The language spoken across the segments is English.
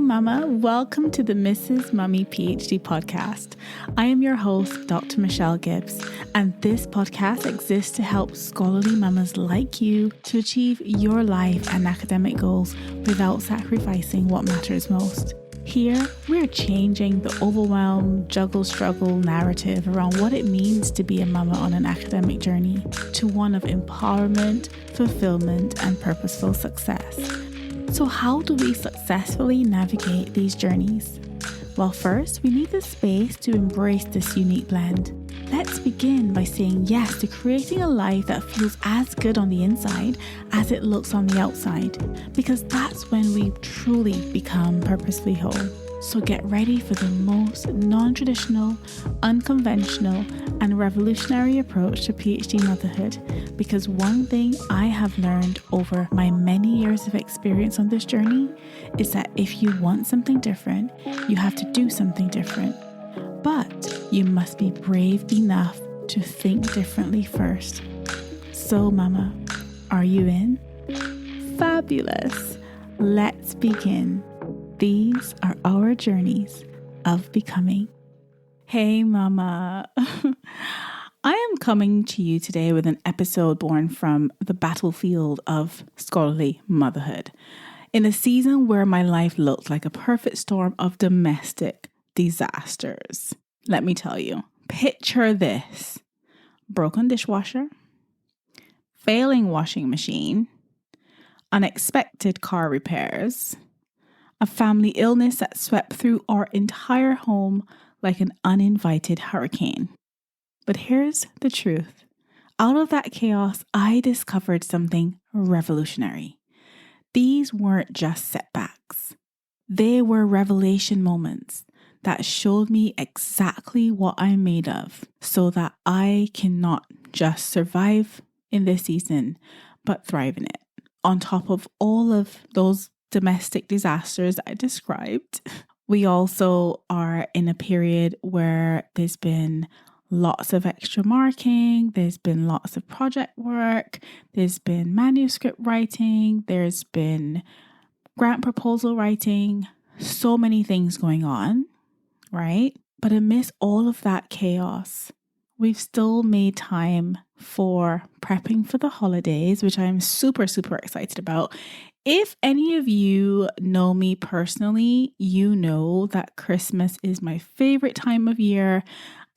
Mama, welcome to the Mrs. Mummy PhD podcast. I am your host, Dr. Michelle Gibbs, and this podcast exists to help scholarly mamas like you to achieve your life and academic goals without sacrificing what matters most. Here, we're changing the overwhelm, juggle, struggle narrative around what it means to be a mama on an academic journey to one of empowerment, fulfillment, and purposeful success. So how do we successfully navigate these journeys? Well, first, we need the space to embrace this unique blend. Let's begin by saying yes to creating a life that feels as good on the inside as it looks on the outside, because that's when we truly become purposefully whole. So get ready for the most non-traditional, unconventional, and revolutionary approach to PhD motherhood, because one thing I have learned over my many years of experience on this journey is that if you want something different, you have to do something different. But you must be brave enough to think differently first. So, Mama, are you in? Fabulous. Let's begin. These are our journeys of becoming. Hey, Mama. I am coming to you today with an episode born from the battlefield of scholarly motherhood, in a season where my life looked like a perfect storm of domestic disasters. Let me tell you, picture this: broken dishwasher, failing washing machine, unexpected car repairs, a family illness that swept through our entire home like an uninvited hurricane. But here's the truth. Out of that chaos, I discovered something revolutionary. These weren't just setbacks. They were revelation moments that showed me exactly what I'm made of, so that I can not just survive in this season, but thrive in it. On top of all of those domestic disasters I described, we also are in a period where there's been lots of extra marking, there's been lots of project work, there's been manuscript writing, there's been grant proposal writing, so many things going on, right? But amidst all of that chaos, we've still made time for prepping for the holidays, which I'm super, super excited about. If any of you know me personally, you know that Christmas is my favorite time of year.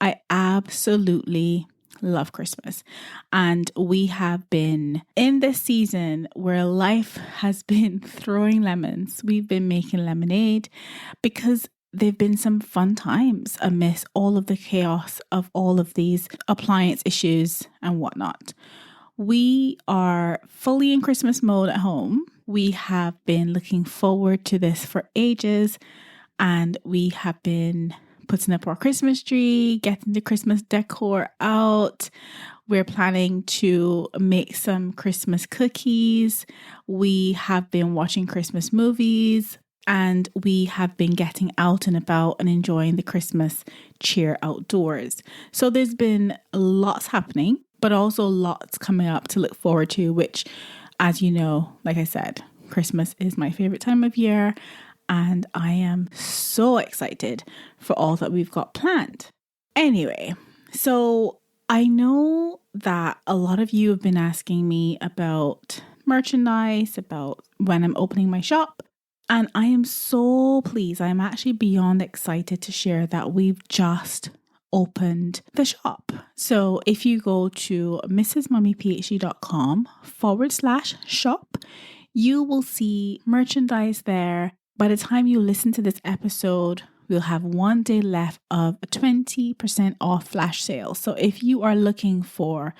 I absolutely love Christmas. And we have been in this season where life has been throwing lemons. We've been making lemonade because there've been some fun times amidst all of the chaos of all of these appliance issues and whatnot. We are fully in Christmas mode at home. We have been looking forward to this for ages, and we have been putting up our Christmas tree, getting the Christmas decor out. We're planning to make some Christmas cookies. We have been watching Christmas movies, and we have been getting out and about and enjoying the Christmas cheer outdoors. So there's been lots happening, but also lots coming up to look forward to, which, as you know, like I said, Christmas is my favorite time of year. And I am so excited for all that we've got planned. Anyway, so I know that a lot of you have been asking me about merchandise, about when I'm opening my shop. And I am so pleased. I am actually beyond excited to share that we've just opened the shop. So if you go to mrsmummyphd.com/shop, you will see merchandise there. By the time you listen to this episode, we'll have 1 day left of a 20% off flash sale. So if you are looking for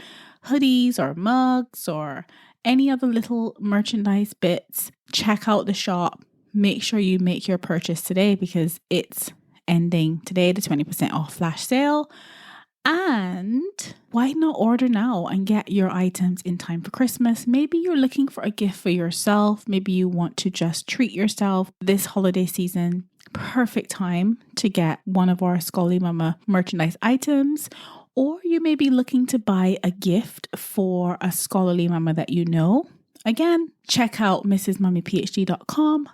hoodies or mugs or any other little merchandise bits, check out the shop. Make sure you make your purchase today because it's ending today, the 20% off flash sale. And why not order now and get your items in time for Christmas? Maybe you're looking for a gift for yourself. Maybe you want to just treat yourself this holiday season. Perfect time to get one of our Scholarly Mama merchandise items. Or you may be looking to buy a gift for a Scholarly Mama that you know. Again, check out mrsmummyphd.com/shop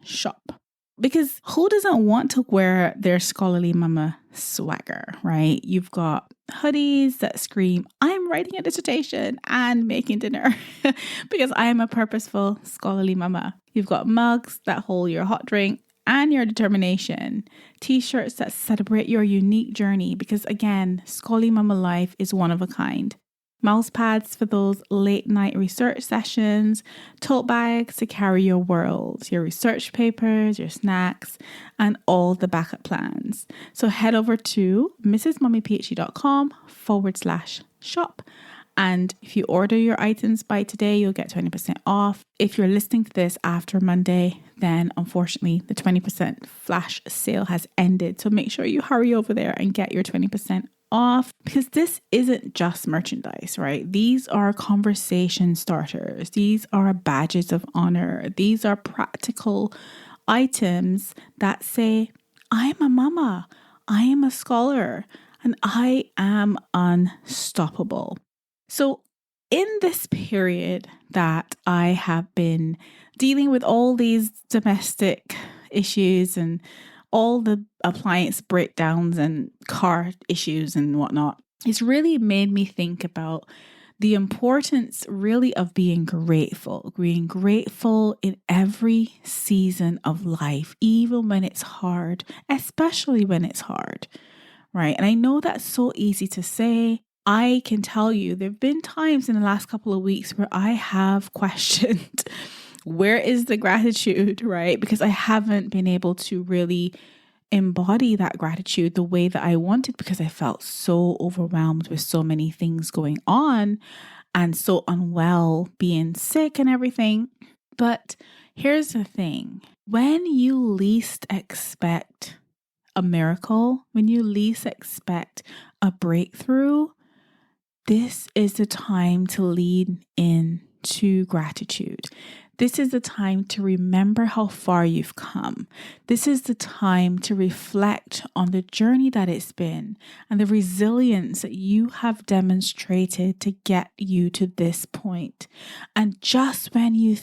shop. Because who doesn't want to wear their Scholarly Mama swagger, right? You've got hoodies that scream, I'm writing a dissertation and making dinner because I am a purposeful scholarly mama. You've got mugs that hold your hot drink and your determination. T-shirts that celebrate your unique journey because again, Scholarly Mama life is one of a kind. Mouse pads for those late night research sessions, tote bags to carry your world, your research papers, your snacks, and all the backup plans. So head over to mrsmummyphd.com/shop. And if you order your items by today, you'll get 20% off. If you're listening to this after Monday, then unfortunately the 20% flash sale has ended. So make sure you hurry over there and get your 20% off because this isn't just merchandise, right? These are conversation starters. These are badges of honor. These are practical items that say, I am a mama, I am a scholar, and I am unstoppable. So in this period that I have been dealing with all these domestic issues and all the appliance breakdowns and car issues and whatnot, it's really made me think about the importance really of being grateful in every season of life, even when it's hard, especially when it's hard, right? And I know that's so easy to say. I can tell you there have been times in the last couple of weeks where I have questioned where is the gratitude, right? Because I haven't been able to really embody that gratitude the way that I wanted because I felt so overwhelmed with so many things going on and so unwell, being sick and everything. But here's the thing. When you least expect a miracle, when you least expect a breakthrough, this is the time to lean into gratitude. This is the time to remember how far you've come. This is the time to reflect on the journey that it's been and the resilience that you have demonstrated to get you to this point. And just when you're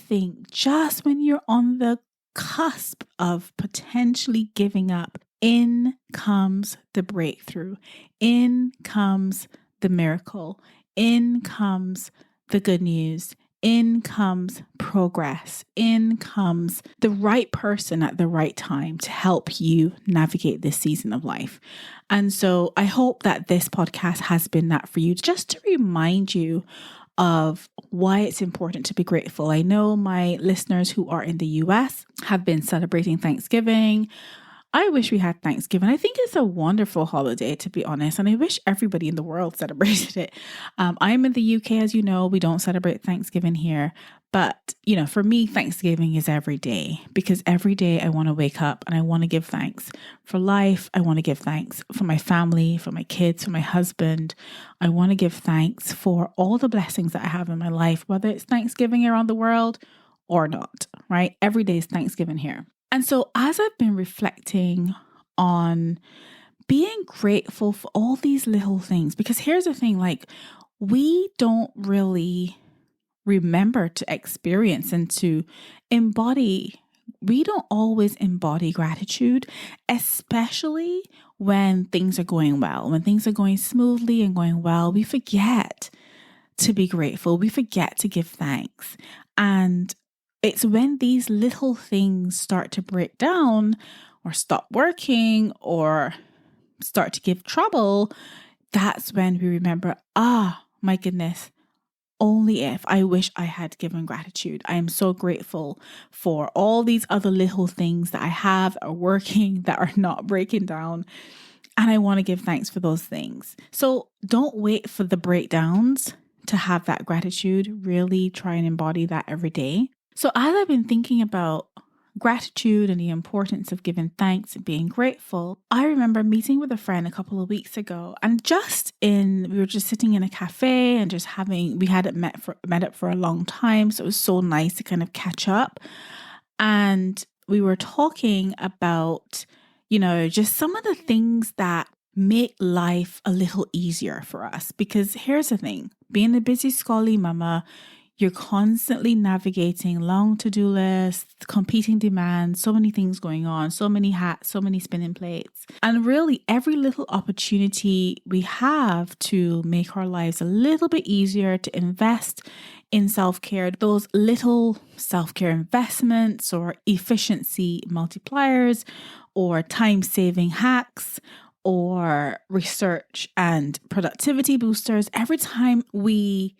on the cusp of potentially giving up, in comes the breakthrough. In comes the miracle. In comes the good news. In comes progress. In comes the right person at the right time to help you navigate this season of life. And so I hope that this podcast has been that for you, just to remind you of why it's important to be grateful. I know my listeners who are in the US have been celebrating Thanksgiving. I wish we had Thanksgiving. I think it's a wonderful holiday, to be honest, and I wish everybody in the world celebrated it. I'm in the UK, as you know, we don't celebrate Thanksgiving here. But, for me, Thanksgiving is every day because every day I want to wake up and I want to give thanks for life. I want to give thanks for my family, for my kids, for my husband. I want to give thanks for all the blessings that I have in my life, whether it's Thanksgiving around the world or not, right? Every day is Thanksgiving here. And so as I've been reflecting on being grateful for all these little things, because here's the thing, we don't really remember to experience and to embody. We don't always embody gratitude, especially when things are going well. When things are going smoothly and going well, we forget to be grateful. We forget to give thanks. And it's when these little things start to break down or stop working or start to give trouble, that's when we remember, my goodness, only if I wish I had given gratitude. I am so grateful for all these other little things that I have are working, that are not breaking down. And I want to give thanks for those things. So don't wait for the breakdowns to have that gratitude. Really try and embody that every day. So as I've been thinking about gratitude and the importance of giving thanks and being grateful, I remember meeting with a friend a couple of weeks ago, and we were just sitting in a cafe and just we hadn't met up for a long time. So it was so nice to kind of catch up. And we were talking about, just some of the things that make life a little easier for us. Because here's the thing, being a busy scholarly mama, You're constantly navigating long to-do lists, competing demands, so many things going on, so many hats, so many spinning plates. And really every little opportunity we have to make our lives a little bit easier, to invest in self-care, those little self-care investments or efficiency multipliers or time-saving hacks or research and productivity boosters, every time when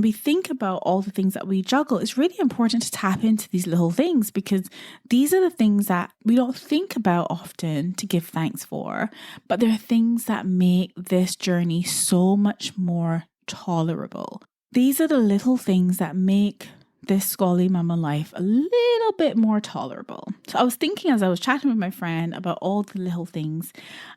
we think about all the things that we juggle, it's really important to tap into these little things, because these are the things that we don't think about often to give thanks for, but they're things that make this journey so much more tolerable. These are the little things that make this Scholarly Mama life a little bit more tolerable. So I was thinking as I was chatting with my friend about all the little things,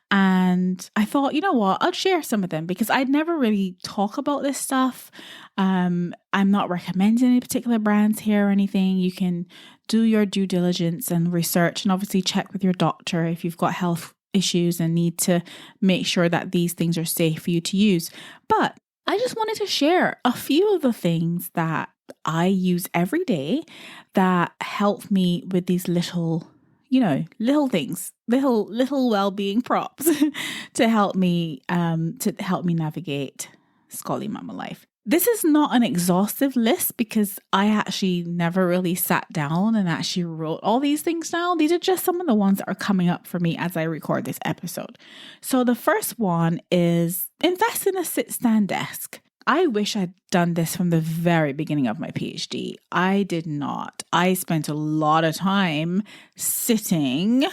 and I thought, you know what, I'll share some of them because I'd never really talk about this stuff. I'm not recommending any particular brands here or anything. You can do your due diligence and research, and obviously check with your doctor if you've got health issues and need to make sure that these things are safe for you to use. But I just wanted to share a few of the things that I use every day that help me with these little things, little well-being props to help me navigate Scholarly Mama life. This is not an exhaustive list because I actually never really sat down and actually wrote all these things down. These are just some of the ones that are coming up for me as I record this episode. So the first one is invest in a sit-stand desk. I wish I'd done this from the very beginning of my PhD. I did not. I spent a lot of time sitting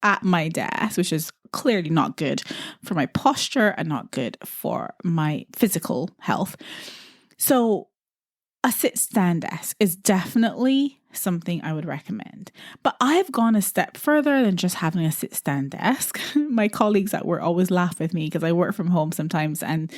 at my desk, which is clearly not good for my posture and not good for my physical health. So a sit-stand desk is definitely something I would recommend. But I've gone a step further than just having a sit-stand desk. My colleagues at work always laugh with me because I work from home sometimes, and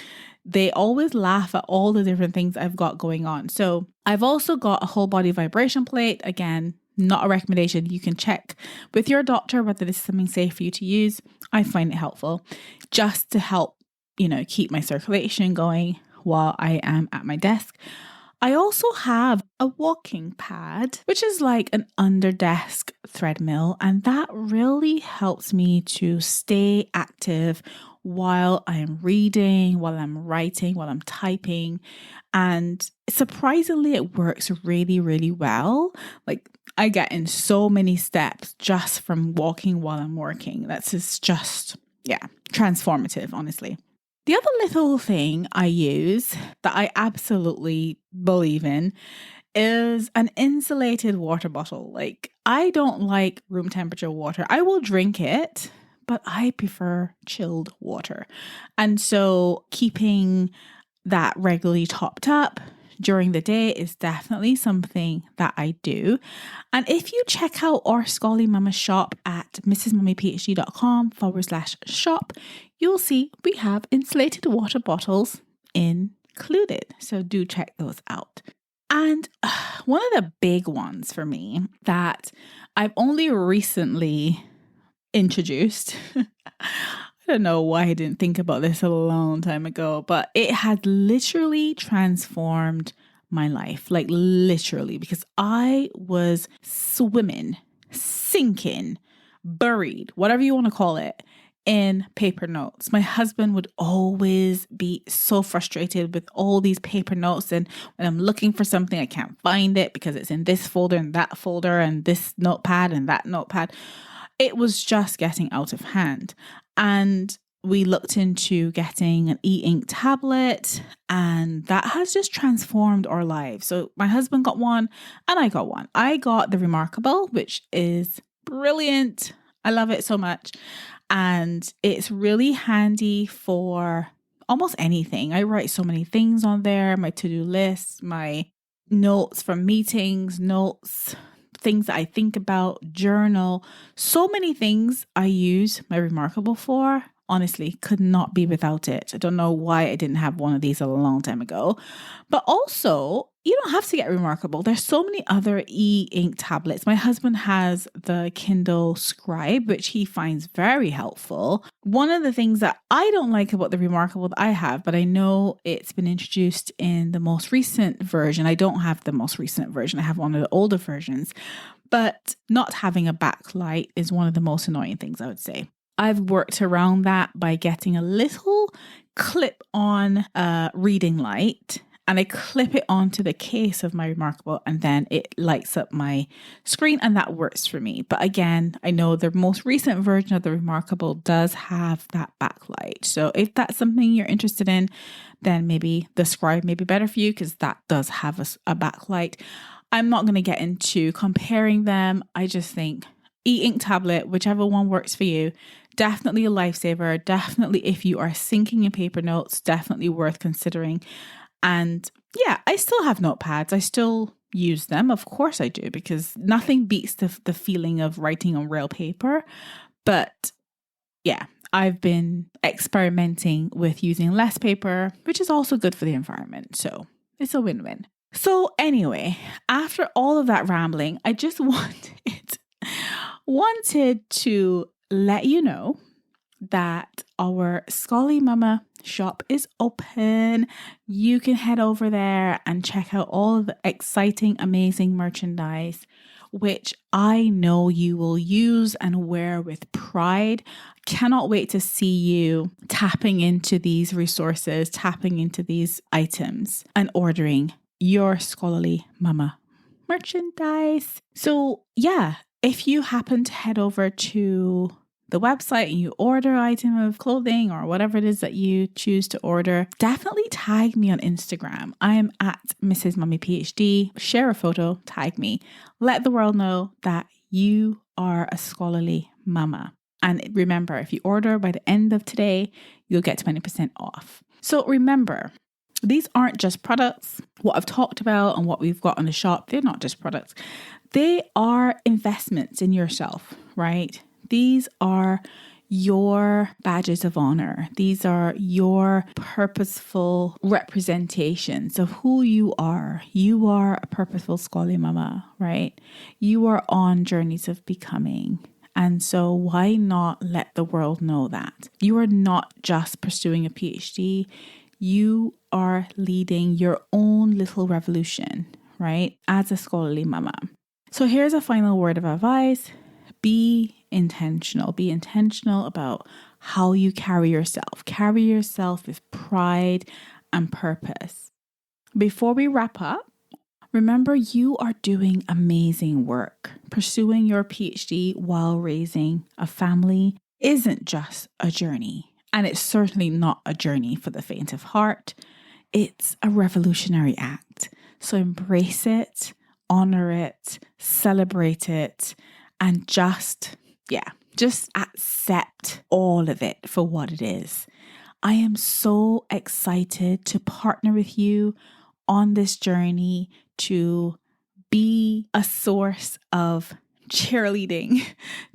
they always laugh at all the different things I've got going on. So I've also got a whole body vibration plate. Again, not a recommendation. You can check with your doctor whether this is something safe for you to use. I find it helpful just to help, keep my circulation going while I am at my desk. I also have a walking pad, which is like an under-desk treadmill, and that really helps me to stay active while I'm reading, while I'm writing, while I'm typing. And surprisingly, it works really, really well. Like I get in so many steps just from walking while I'm working. That's just transformative, honestly. The other little thing I use that I absolutely believe in is an insulated water bottle. Like, I don't like room temperature water. I will drink it, but I prefer chilled water. And so keeping that regularly topped up during the day is definitely something that I do. And if you check out our Scholarly Mama shop at mrsmummyphd.com/shop, you'll see we have insulated water bottles included. So do check those out. And one of the big ones for me that I've only recently introduced, I don't know why I didn't think about this a long time ago, but it had literally transformed my life, like literally, because I was swimming, sinking, buried, whatever you want to call it, in paper notes. My husband would always be so frustrated with all these paper notes, and when I'm looking for something, I can't find it because it's in this folder and that folder and this notepad and that notepad. It was just getting out of hand. And we looked into getting an e-ink tablet, and that has just transformed our lives. So my husband got one and I got one. I got the Remarkable, which is brilliant. I love it so much. And it's really handy for almost anything. I write so many things on there, my to-do lists, my notes from meetings, notes, things that I think about, journal, so many things I use my Remarkable for. Honestly, could not be without it. I don't know why I didn't have one of these a long time ago. But also, you don't have to get Remarkable. There's so many other e-ink tablets. My husband has the Kindle Scribe, which he finds very helpful. One of the things that I don't like about the Remarkable that I have, but I know it's been introduced in the most recent version. I don't have the most recent version. I have one of the older versions, but not having a backlight is one of the most annoying things, I would say. I've worked around that by getting a little clip-on reading light, and I clip it onto the case of my Remarkable, and then it lights up my screen, and that works for me. But again, I know the most recent version of the Remarkable does have that backlight. So if that's something you're interested in, then maybe the Scribe may be better for you, because that does have a backlight. I'm not going to get into comparing them. I just think e-ink tablet, whichever one works for you, definitely a lifesaver. Definitely, if you are syncing in paper notes, definitely worth considering. And yeah, I still have notepads. I still use them. Of course I do, because nothing beats the feeling of writing on real paper. But yeah, I've been experimenting with using less paper, which is also good for the environment. So it's a win-win. So anyway, after all of that rambling, I just wanted to let you know that our Scholarly Mama shop is open. You can head over there and check out all of the exciting, amazing merchandise, which I know you will use and wear with pride. Cannot wait to see you tapping into these resources, tapping into these items, and ordering your Scholarly Mama merchandise. So yeah, if you happen to head over to the website and you order an item of clothing or whatever it is that you choose to order, definitely tag me on Instagram. I am at Mrs. Mummy PhD. Share a photo, tag me. Let the world know that you are a scholarly mama. And remember, if you order by the end of today, you'll get 20% off. So remember, these aren't just products. What I've talked about and what we've got on the shop, they're not just products. They are investments in yourself, right? These are your badges of honor. These are your purposeful representations of who you are. You are a purposeful scholarly mama, right? You are on journeys of becoming. And so why not let the world know that? You are not just pursuing a PhD. You are leading your own little revolution, right? As a scholarly mama. So here's a final word of advice. Be intentional. Be intentional about how you carry yourself. Carry yourself with pride and purpose. Before we wrap up, remember you are doing amazing work. Pursuing your PhD while raising a family isn't just a journey. And it's certainly not a journey for the faint of heart. It's a revolutionary act. So embrace it, honor it, celebrate it, and just accept all of it for what it is. I am so excited to partner with you on this journey, to be a source of cheerleading,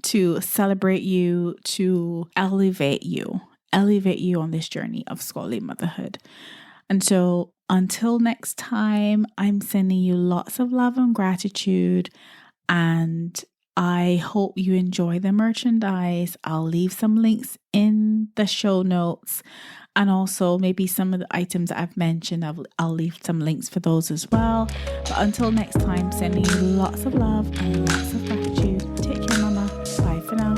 to celebrate you, to elevate you on this journey of scholarly motherhood. And so until next time, I'm sending you lots of love and gratitude, and I hope you enjoy the merchandise. I'll leave some links in the show notes, and also maybe some of the items that I've mentioned, I'll leave some links for those as well. But until next time, sending you lots of love and lots of gratitude. Take care, mama. Bye for now.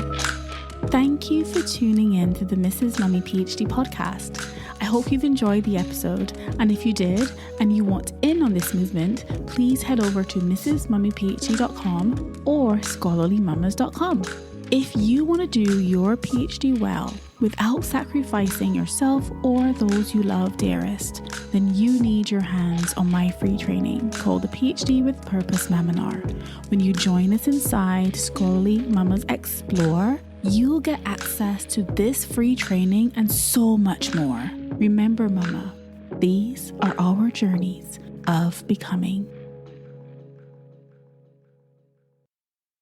Thank you for tuning in to the Mrs. Mummy PhD podcast. I hope you've enjoyed the episode, and if you did and you want in on this movement, please head over to mrsmummyphd.com or scholarlymamas.com. If you want to do your PhD well without sacrificing yourself or those you love dearest, then you need your hands on my free training called the PhD with Purpose Maminar. When you join us inside Scholarly Mamas Explore, you'll get access to this free training and so much more. Remember, mama, these are our journeys of becoming.